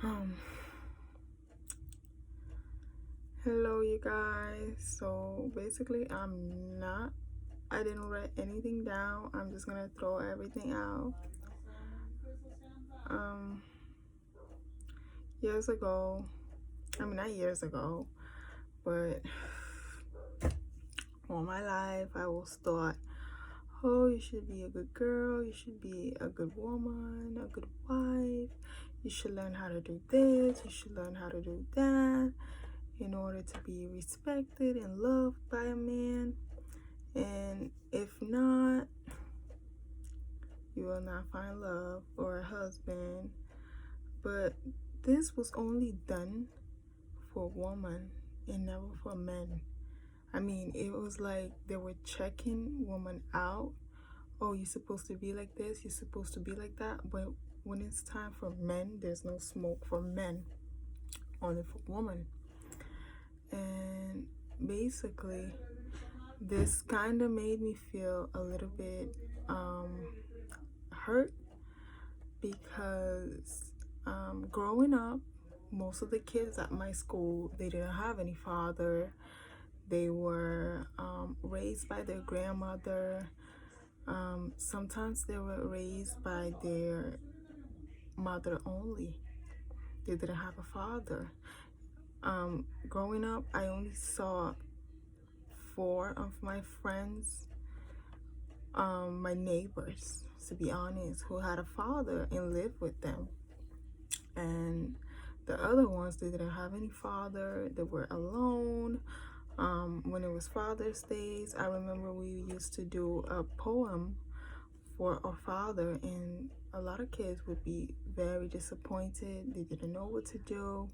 Um, Hello, you guys. So basically, I didn't write anything down. I'm just gonna throw everything out. Um, Years ago, not years ago, but all my life, I was taught, oh, you should be a good girl, you should be a good woman, a good wife, you should learn how to do this, you should learn how to do that in order to be respected and loved by a man. And if not, you will not find love or a husband. But this was only done for women and never for men. I mean, it was like they were checking women out. Oh, you're supposed to be like this, you're supposed to be like that. But when it's time for men, there's no smoke for men, only for women. And basically, this kind of made me feel a little bit hurt because growing up, most of the kids at my school, they didn't have any father. They were raised by their grandmother. Sometimes they were raised by their mother only. They didn't have a father. Growing up, I only saw 4 of my friends, my neighbors, to be honest, who had a father and lived with them. And the other ones, they didn't have any father. They were alone. When it was Father's Days, I remember we used to do a poem for our father, and a lot of kids would be very disappointed. They didn't know what to do.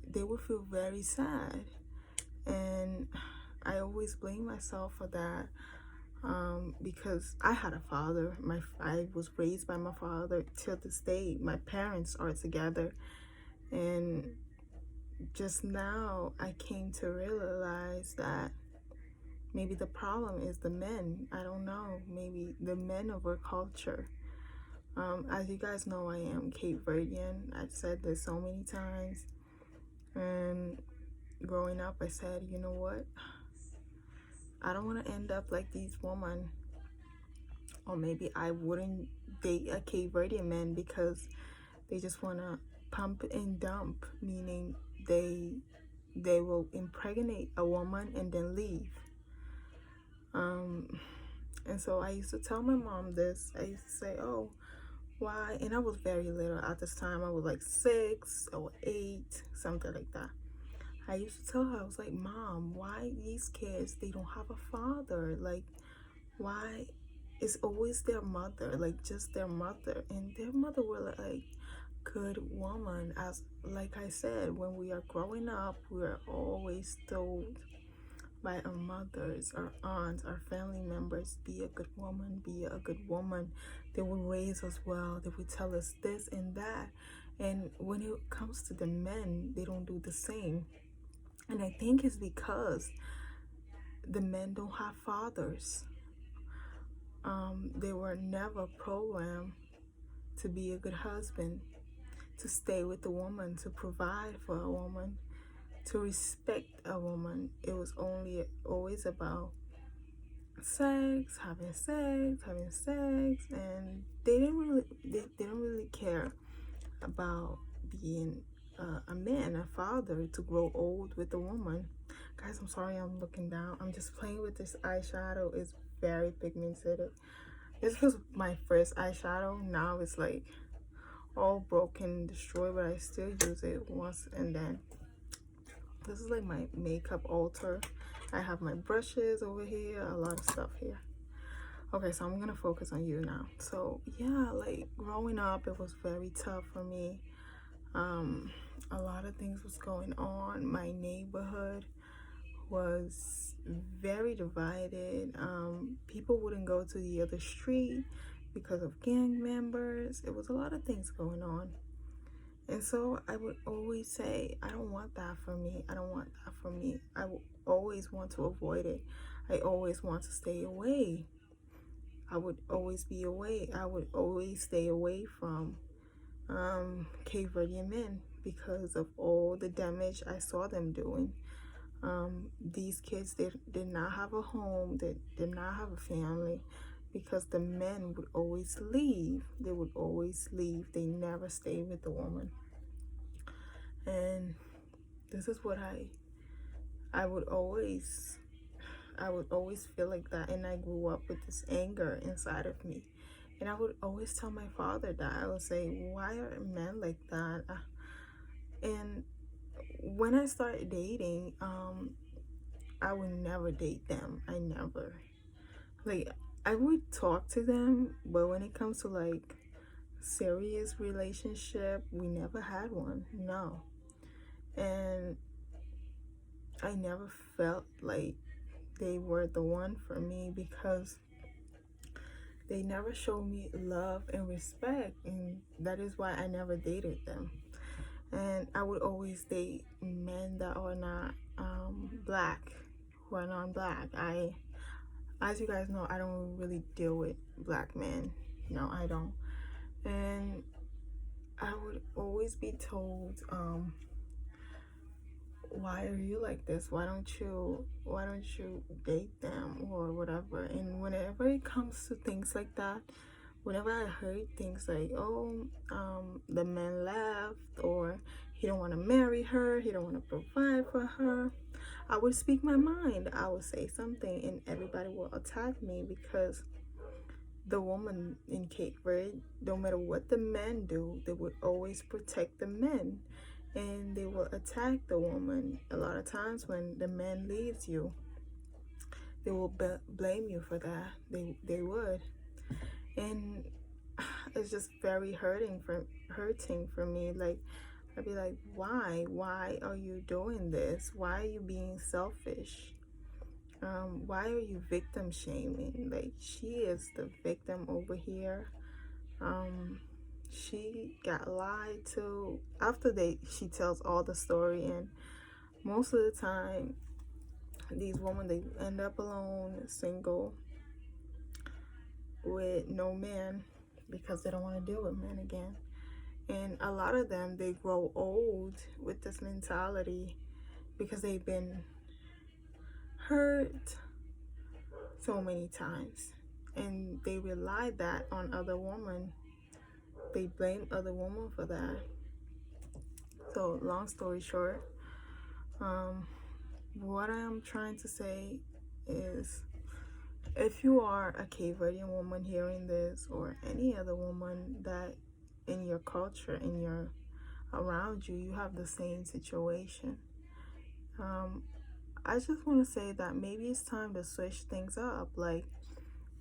They would feel very sad, and I always blame myself for that. Because I had a father. I was raised by my father. Till this day, my parents are together, and just now I came to realize that maybe the problem is the men. I don't know. Maybe the men of our culture. As you guys know, I am Cape Verdean. I've said this so many times. And growing up, I said, you know what? I don't want to end up like these women. Or maybe I wouldn't date a Cape Verdean man because they just want to pump and dump, meaning they will impregnate a woman and then leave. And so I used to tell my mom this. I used to say, oh, why? And I was very little at this time. I was like 6 or 8, something like that. I used to tell her, I was like, Mom, why these kids, they don't have a father? Like, why it's always their mother, like just their mother? And their mother were like good woman. As like I said, when we are growing up, we're always told by our mothers, our aunts, our family members, be a good woman, be a good woman. They will raise us well. They will tell us this and that. And when it comes to the men, they don't do the same. And I think it's because the men don't have fathers. They were never programmed to be a good husband, to stay with the woman, to provide for a woman, to respect a woman. It was always about sex, having sex, and they didn't really care about being a man, a father, to grow old with a woman. Guys, I'm sorry I'm looking down. I'm just playing with this eyeshadow. It's very pigmented. This was my first eyeshadow. Now it's like all broken, destroyed, but I still use it once and then. This is like my makeup altar. I have my brushes over here, a lot of stuff here. Okay, so I'm gonna focus on you now. So yeah, like growing up, it was very tough for me. A lot of things was going on. My neighborhood was very divided. People wouldn't go to the other street because of gang members. It was a lot of things going on. And so I would always say, I don't want that for me. I don't want that for me. I will always want to avoid it. I always want to stay away. I would always be away. I would always stay away from Cape Verdean men because of all the damage I saw them doing. These kids did not have a home, they did not have a family, because the men would always leave. They would always leave. They never stayed with the woman. And this is what I would always feel like that. And I grew up with this anger inside of me. And I would always tell my father that. I would say, why are men like that? And when I started dating, I would never date them. I never. Like, I would talk to them, but when it comes to like serious relationship, we never had one. No. And I never felt like they were the one for me because they never showed me love and respect, and that is why I never dated them. And I would always date men that are not black, who are non-black. As you guys know, I don't really deal with black men. No, I don't. And I would always be told, why are you like this? Why don't you date them or whatever? And whenever it comes to things like that, whenever I heard things like, oh, the man left, or he don't want to marry her, he don't want to provide for her, I would speak my mind. I would say something and everybody will attack me, because the woman in Cape Verde, no matter what the men do, they would always protect the men, and they will attack the woman. A lot of times when the man leaves you, they will blame you for that. They would. And it's just very hurting for me. Like, I'd be like, why are you doing this? Why are you being selfish? Why are you victim shaming? Like, she is the victim over here. She got lied to. After she tells all the story, and most of the time these women, they end up alone, single, with no man, because they don't want to deal with men again. And a lot of them, they grow old with this mentality because they've been hurt so many times, and they rely that on other women. They blame other women for that. So long story short, what I'm trying to say is, if you are a Cape Verdean woman hearing this, or any other woman that in your culture, in your around you, you have the same situation, I just want to say that maybe it's time to switch things up. Like,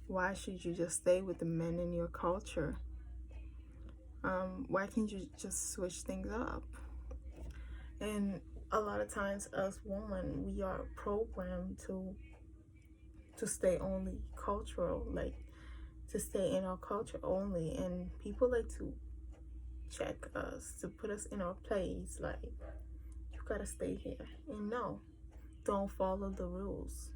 why should you just stay with the men in your culture? Why can't you just switch things up? And a lot of times, us women, we are programmed to stay only cultural, like to stay in our culture only. And people like to check us, to put us in our place, like, you gotta stay here. And no, don't follow the rules.